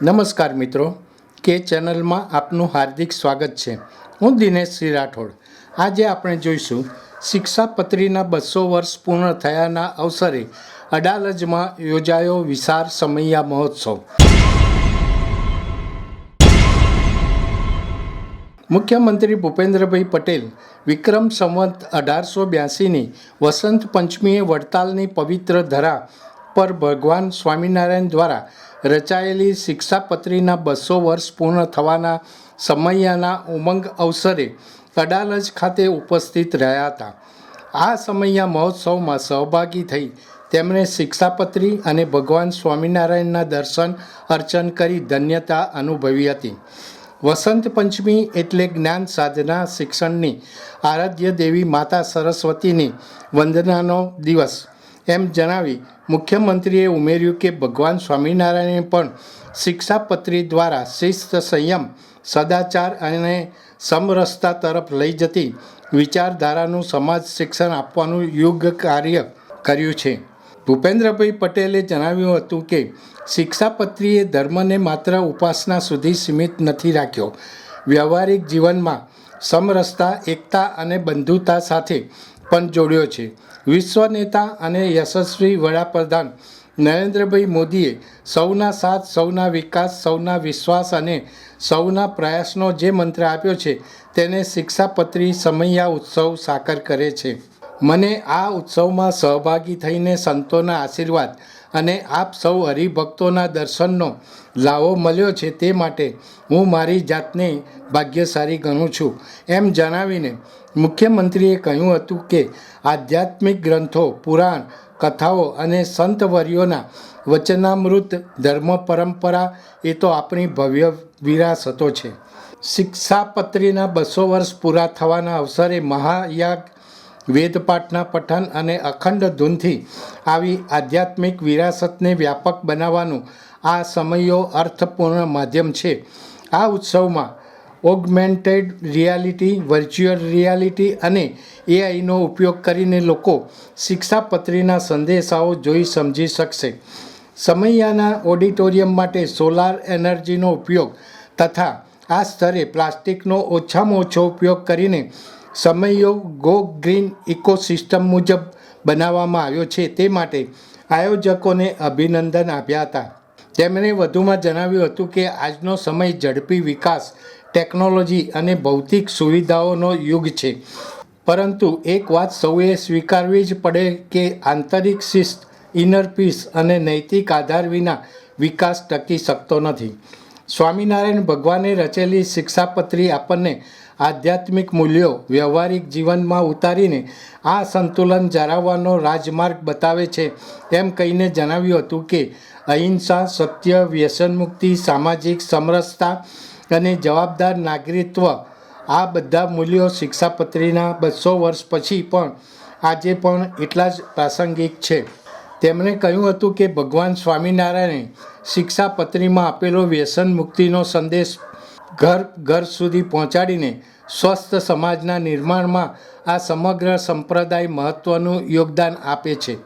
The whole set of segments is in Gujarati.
નમસ્કાર મિત્રો, કે ચેનલમાં આપનું હાર્દિક સ્વાગત છે. હું દિનેશ સિંહ રાઠોડ. આજે આપણે જોઈશું શિક્ષાપત્રીના 200 વર્ષ પૂર્ણ થયાના અવસરે અડાલજમાં યોજાયો વિશાળ સમૈયા મહોત્સવ. મુખ્યમંત્રી ભૂપેન્દ્રભાઈ પટેલ વિક્રમ સંવત 1882ની વસંત પંચમીએ વડતાલની પવિત્ર ધરા પર ભગવાન સ્વામિનારાયણ દ્વારા રચાયેલી શિક્ષાપત્રીના 200 વર્ષ પૂર્ણ થવાના સમૈયાના ઉમંગ અવસરે અડાલજ ખાતે ઉપસ્થિત રહ્યા હતા. આ સમૈયા મહોત્સવમાં સહભાગી થઈ તેમણે શિક્ષાપત્રી અને ભગવાન સ્વામિનારાયણના દર્શન અર્ચન કરી ધન્યતા અનુભવી હતી. વસંત પંચમી એટલે જ્ઞાન સાધના શિક્ષણની આરાધ્ય દેવી માતા સરસ્વતીની વંદનાનો દિવસ એમ જણાવી મુખ્યમંત્રીએ ઉમેર્યું કે ભગવાન સ્વામિનારાયણે પણ શિક્ષાપત્રી દ્વારા શિસ્ત, સંયમ, સદાચાર અને સમરસતા તરફ લઈ જતી વિચારધારાનું સમાજ શિક્ષણ આપવાનું યુગ કાર્ય કર્યું છે. ભૂપેન્દ્રભાઈ પટેલે જણાવ્યું હતું કે શિક્ષાપત્રીએ ધર્મને માત્ર ઉપાસના સુધી સીમિત નથી રાખ્યો. વ્યવહારિક જીવનમાં સમરસતા, એકતા અને બંધુતા સાથે પણ જોડ્યો છે. વિશ્વ નેતા અને યશસ્વી વડાપ્રધાન નરેન્દ્રભાઈ મોદીએ સૌના સાથ, સૌના વિકાસ, સૌના વિશ્વાસ અને સૌના પ્રયાસનો જે મંત્ર આપ્યો છે તેને શિક્ષાપત્રી સમૈયા ઉત્સવ સાકાર કરે છે. મને આ ઉત્સવમાં સહભાગી થઈને સંતોના આશીર્વાદ અને આપ સૌ હરિભક્તોના દર્શનનો લાવો મળ્યો છે તે માટે હું મારી જાતને ભાગ્યશાળી ગણું છું એમ જણાવીને મુખ્યમંત્રીએ કહ્યું હતું કે આધ્યાત્મિક ગ્રંથો, પુરાણ, કથાઓ અને સંતવર્યોના વચનામૃત ધર્મ પરંપરા એ તો આપણી ભવ્ય વિરાસતો છે. શિક્ષાપત્રીના 200 વર્ષ પૂરા થવાના અવસરે મહાયાગ, વેદપાઠના પઠન અને અખંડ ધૂનથી આવી આધ્યાત્મિક વિરાસતને વ્યાપક બનાવવાનું આ સમયો અર્થપૂર્ણ માધ્યમ છે. આ ઉત્સવમાં ઓગમેન્ટેડ રિયાલિટી, વર્ચ્યુઅલ રિયાલિટી અને એઆઈનો ઉપયોગ કરીને લોકો શિક્ષાપત્રીના સંદેશાઓ જોઈ સમજી શકશે. સમૈયાના ઓડિટોરિયમ માટે સોલાર એનર્જીનો ઉપયોગ તથા આ સ્તરે પ્લાસ્ટિકનો ઓછામાં ઓછો ઉપયોગ કરીને સમૈયો ગો ગ્રીન ઇકોસિસ્ટમ મુજબ બનાવવામાં આવ્યો છે તે માટે આયોજકોને અભિનંદન આપ્યા હતા. તેમણે વધુમાં જણાવ્યું હતું કે આજનો સમય ઝડપી વિકાસ, ટેકનોલોજી અને ભૌતિક સુવિધાઓનો યુગ છે, પરંતુ એક વાત સૌએ સ્વીકારવી જ પડે કે આંતરિક શિસ્ત, ઇનર પીસ અને નૈતિક આધાર વિના વિકાસ ટકી શકતો નથી. સ્વામિનારાયણ ભગવાને રચેલી શિક્ષાપત્રી આપણને આધ્યાત્મિક મૂલ્યો વ્યવહારિક જીવનમાં ઉતારીને આ સંતુલન જાળવવાનો રાજમાર્ગ બતાવે છે એમ કહીને જણાવ્યું હતું કે અહિંસા, સત્ય, વ્યસનમુક્તિ, સામાજિક સમરસતા અને જવાબદાર નાગરિકત્વ આ બધા મૂલ્યો શિક્ષાપત્રીના 200 વર્ષ પછી પણ આજે પણ એટલા જ પ્રાસંગિક છે. તેમણે કહ્યું હતું કે ભગવાન સ્વામિનારાયણે શિક્ષાપત્રીમાં આપેલો વ્યસન મુક્તિનો સંદેશ ઘર ઘર સુધી પહોંચાડીને સ્વસ્થ સમાજના નિર્માણમાં આ સમગ્ર સંપ્રદાય મહત્ત્વનું યોગદાન આપે છે.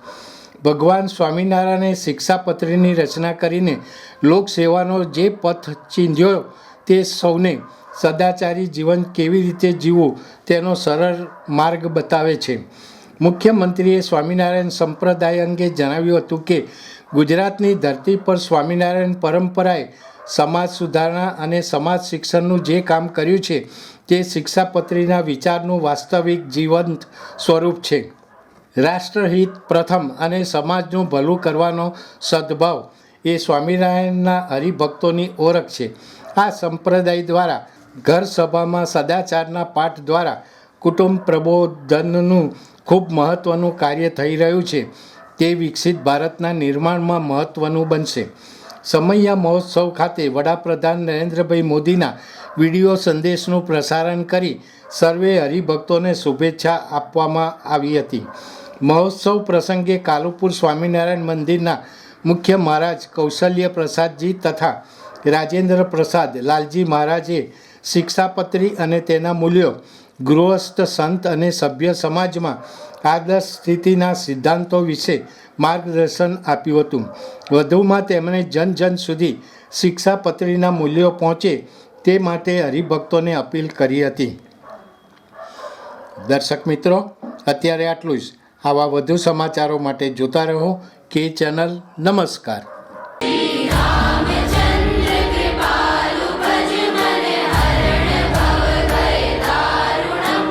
ભગવાન સ્વામિનારાયણે શિક્ષાપત્રીની રચના કરીને લોકસેવાનો જે પથ ચીંધ્યો તે સૌને સદાચારી જીવન કેવી રીતે જીવવું તેનો સરળ માર્ગ બતાવે છે. મુખ્યમંત્રીએ સ્વામિનારાયણ સંપ્રદાય અંગે જણાવ્યું હતું કે ગુજરાતની ધરતી પર સ્વામિનારાયણ પરંપરાએ સમાજ સુધારણા અને સમાજ શિક્ષણનું જે કામ કર્યું છે તે શિક્ષાપત્રીના વિચારનું વાસ્તવિક જીવંત સ્વરૂપ છે. રાષ્ટ્રહિત પ્રથમ અને સમાજનું ભલું કરવાનો સદ્ભાવ એ સ્વામિનારાયણના હરિભક્તોની ઓળખ છે. આ સંપ્રદાય દ્વારા ઘર સભામાં સદાચારના પાઠ દ્વારા કુટુંબ પ્રબોધનનું ખૂબ મહત્ત્વનું કાર્ય થઈ રહ્યું છે. તે વિકસિત ભારતના નિર્માણમાં મહત્ત્વનું બનશે. સમૈયા મહોત્સવ ખાતે વડાપ્રધાન નરેન્દ્રભાઈ મોદીના વિડીયો સંદેશનું પ્રસારણ કરી સર્વે હરિભક્તોને શુભેચ્છા આપવામાં આવી હતી. મહોત્સવ પ્રસંગે કાલુપુર સ્વામિનારાયણ મંદિરના મુખ્ય મહારાજ કૌશલ્ય પ્રસાદજી તથા રાજેન્દ્ર પ્રસાદ લાલજી મહારાજે શિક્ષાપત્રી અને તેના મૂલ્યો ગૃહસ્થ સંત અને સભ્ય સમાજમાં આદર્શ સ્થિતિના સિદ્ધાંતો વિશે માર્ગદર્શન આપ્યું હતું. વધુમાં તેમણે જન જન સુધી શિક્ષાપત્રીના મૂલ્યો પહોંચે તે માટે હરિભક્તોને અપીલ કરી હતી. દર્શક મિત્રો, અત્યારે આટલું જ. આવા વધુ સમાચારો માટે જોતા રહો કે ચેનલ. નમસ્કાર.